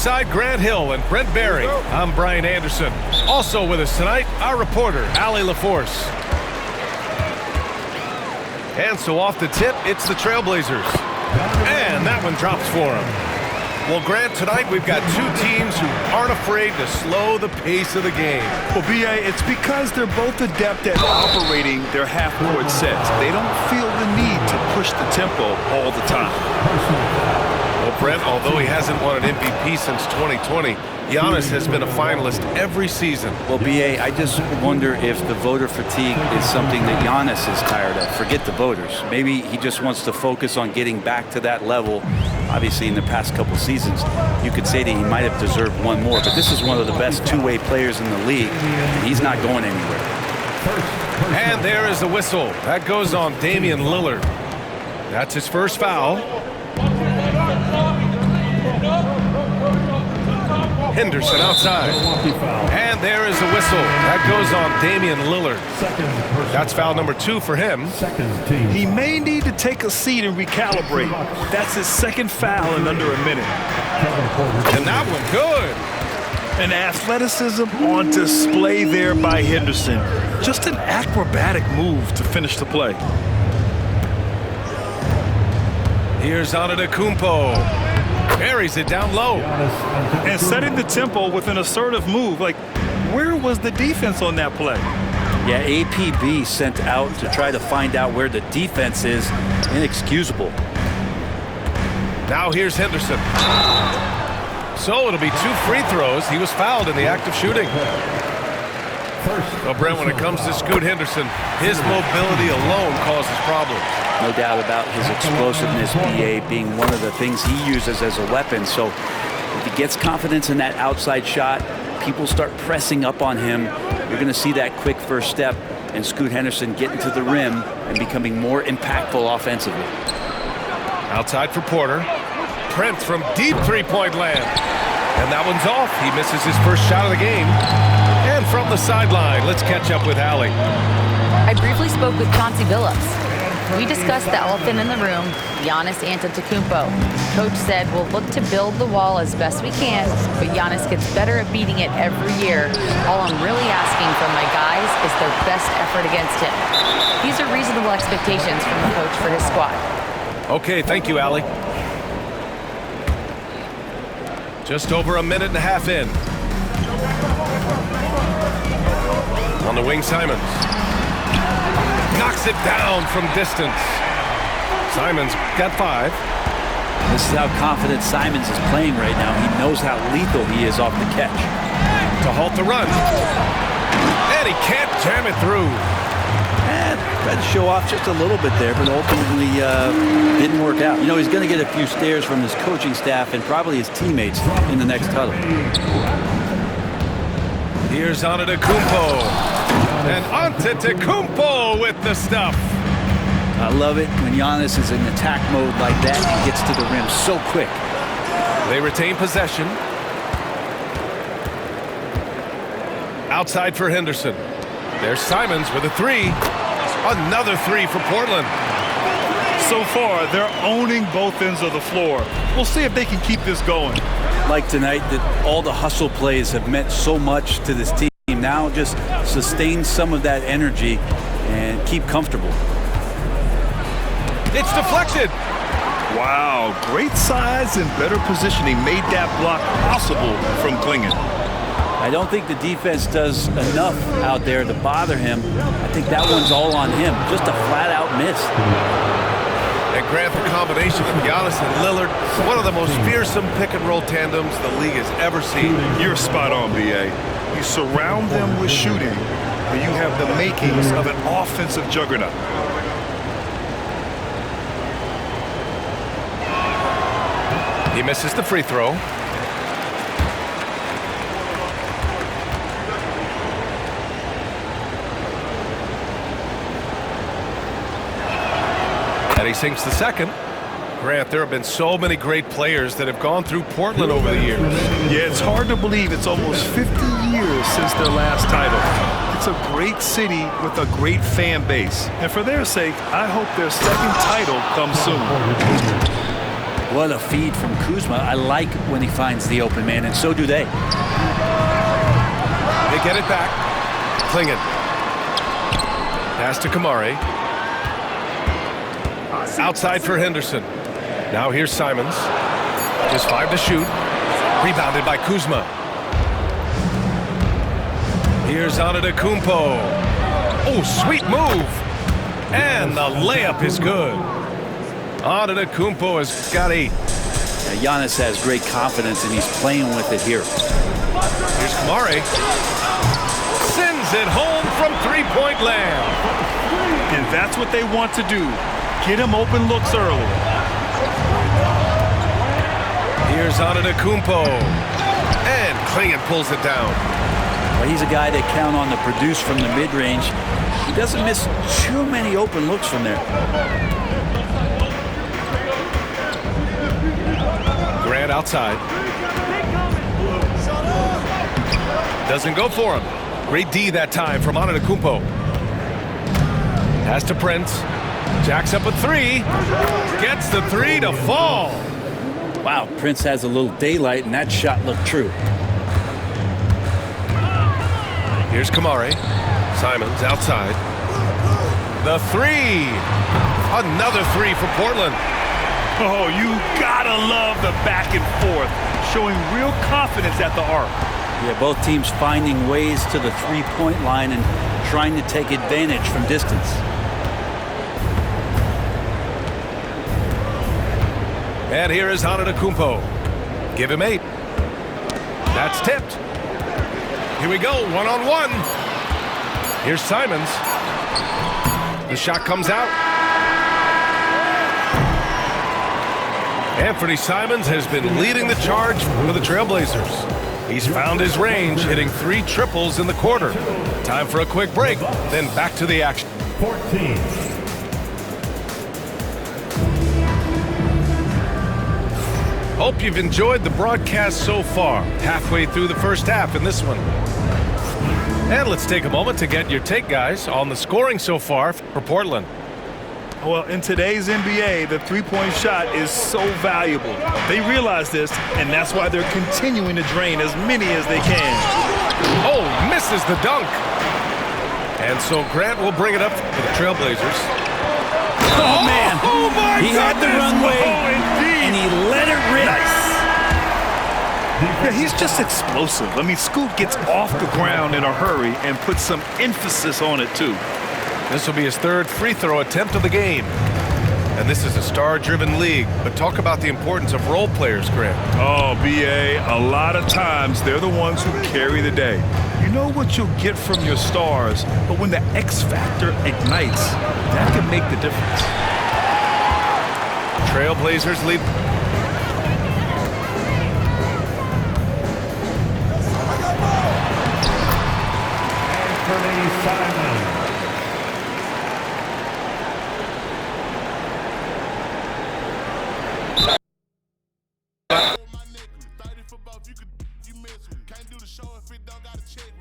Alongside Grant Hill and Brent Barry, I'm Brian Anderson. Also with us tonight, our reporter, Allie LaForce. And so off the tip, it's the Trailblazers. And that one drops for them. Well, Grant, tonight we've got two teams who aren't afraid to slow the pace of the game. Well, B.A., it's because they're both adept at operating their half-court sets. They don't feel the need to push the tempo all the time. Well, Brent, although he hasn't won an MVP since 2020, Giannis has been a finalist every season. Well, B.A., I just wonder if the voter fatigue is something that Giannis is tired of. Forget the voters. Maybe he just wants to focus on getting back to that level. Obviously, in the past couple seasons, you could say that he might have deserved one more, but this is one of the best two-way players in the league, and he's not going anywhere. And there is the whistle. That goes on Damian Lillard. That's his first foul. Henderson outside. And there is the whistle. That goes on Damian Lillard. That's foul number 2 for him. He may need to take a seat and recalibrate. That's his second foul in under a minute. And that one good. An athleticism on display there by Henderson. Just an acrobatic move to finish the play. Here's Antetokounmpo. Carries it down low. And setting the tempo with an assertive move. Like, where was the defense on that play? Yeah, APB sent out to try to find out where the defense is. Inexcusable. Now here's Henderson. So it'll be 2 free throws. He was fouled in the act of shooting. Well, Brent, when it comes to Scoot Henderson, his mobility alone causes problems. No doubt about his explosiveness, B.A., being one of the things he uses as a weapon. So if he gets confidence in that outside shot, people start pressing up on him. You're going to see that quick first step and Scoot Henderson getting to the rim and becoming more impactful offensively. Outside for Porter. Trent from deep three-point land. And that one's off. He misses his first shot of the game. And from the sideline, let's catch up with Allie. I briefly spoke with Chauncey Billups. We discussed the elephant in the room, Giannis Antetokounmpo. Coach said we'll look to build the wall as best we can, but Giannis gets better at beating it every year. All I'm really asking from my guys is their best effort against him. These are reasonable expectations from the coach for his squad. Okay, thank you, Allie. Just over a minute and a half in. On the wing, Simons. Knocks it down from distance. Simons got 5. This is how confident Simons is playing right now. He knows how lethal he is off the catch. To halt the run. And he can't jam it through. And tried to show off just a little bit there, but ultimately didn't work out. You know, he's going to get a few stares from his coaching staff and probably his teammates in the next huddle. Here's Antetokounmpo. And Antetokounmpo with the stuff. I love it when Giannis is in attack mode like that and gets to the rim so quick. They retain possession. Outside for Henderson. There's Simons with a 3. Another 3 for Portland. So far, they're owning both ends of the floor. We'll see if they can keep this going. Like tonight, that all the hustle plays have meant so much to this team. Now just sustain some of that energy and keep comfortable. It's deflected. Wow, great size and better positioning made that block possible from Clingan. I don't think the defense does enough out there to bother him. I think that one's all on him. Just a flat-out miss. And Grant, the combination of Giannis and Lillard, one of the most fearsome pick-and-roll tandems the league has ever seen. You're spot on, B.A. You surround them with shooting, and you have the makings of an offensive juggernaut. He misses the free throw. And he sinks the second. Grant, there have been so many great players that have gone through Portland over the years. Yeah, it's hard to believe it's almost 50 years since their last title. It's a great city with a great fan base. And for their sake, I hope their second title comes soon. What a feed from Kuzma. I like when he finds the open man, and so do they. They get it back. Klingon. Pass to Kamari. Outside for Henderson. Now here's Simons. Just 5 to shoot. Rebounded by Kuzma. Here's Antetokounmpo. Oh, sweet move. And the layup is good. Antetokounmpo has got 8. Giannis has great confidence, and he's playing with it here. Here's Kamari. Sends it home from three-point land. And that's what they want to do. Get him open looks early. Here's Antetokounmpo. And Klingon pulls it down. Well, he's a guy they count on to produce from the mid-range. He doesn't miss too many open looks from there. Grant outside. Doesn't go for him. Great D that time from Antetokounmpo. Pass to Prince. Jacks up a 3. Gets the 3 to fall. Wow, Prince has a little daylight, and that shot looked true. Here's Kamari. Simons outside. The 3. Another 3 for Portland. Oh, you gotta love the back and forth, showing real confidence at the arc. Yeah, both teams finding ways to the three-point line and trying to take advantage from distance. And here is Antetokounmpo. Give him 8. That's tipped. Here we go, one-on-one. Here's Simons. The shot comes out. Anthony Simons has been leading the charge for the Trailblazers. He's found his range, hitting 3 triples in the quarter. Time for a quick break, then back to the action. 14. Hope you've enjoyed the broadcast so far. Halfway through the first half in this one. And let's take a moment to get your take, guys, on the scoring so far for Portland. Well, in today's NBA, the three-point shot is so valuable. They realize this, and that's why they're continuing to drain as many as they can. Oh, misses the dunk. And so Grant will bring it up for the Trailblazers. Oh, man. Oh, my He had the goodness. runway, Oh, indeed. and he let it rip. Yeah, he's just explosive. I mean, Scoot gets off the ground in a hurry and puts some emphasis on it, too. This will be his 3rd free throw attempt of the game. And this is a star-driven league, but talk about the importance of role players, Grant. Oh, B.A., a lot of times they're the ones who carry the day. You know what you'll get from your stars, but when the X factor ignites, that can make the difference. Trailblazers lead. Anthony Simons. You miss 'em. Can't do the show if it don't got a check.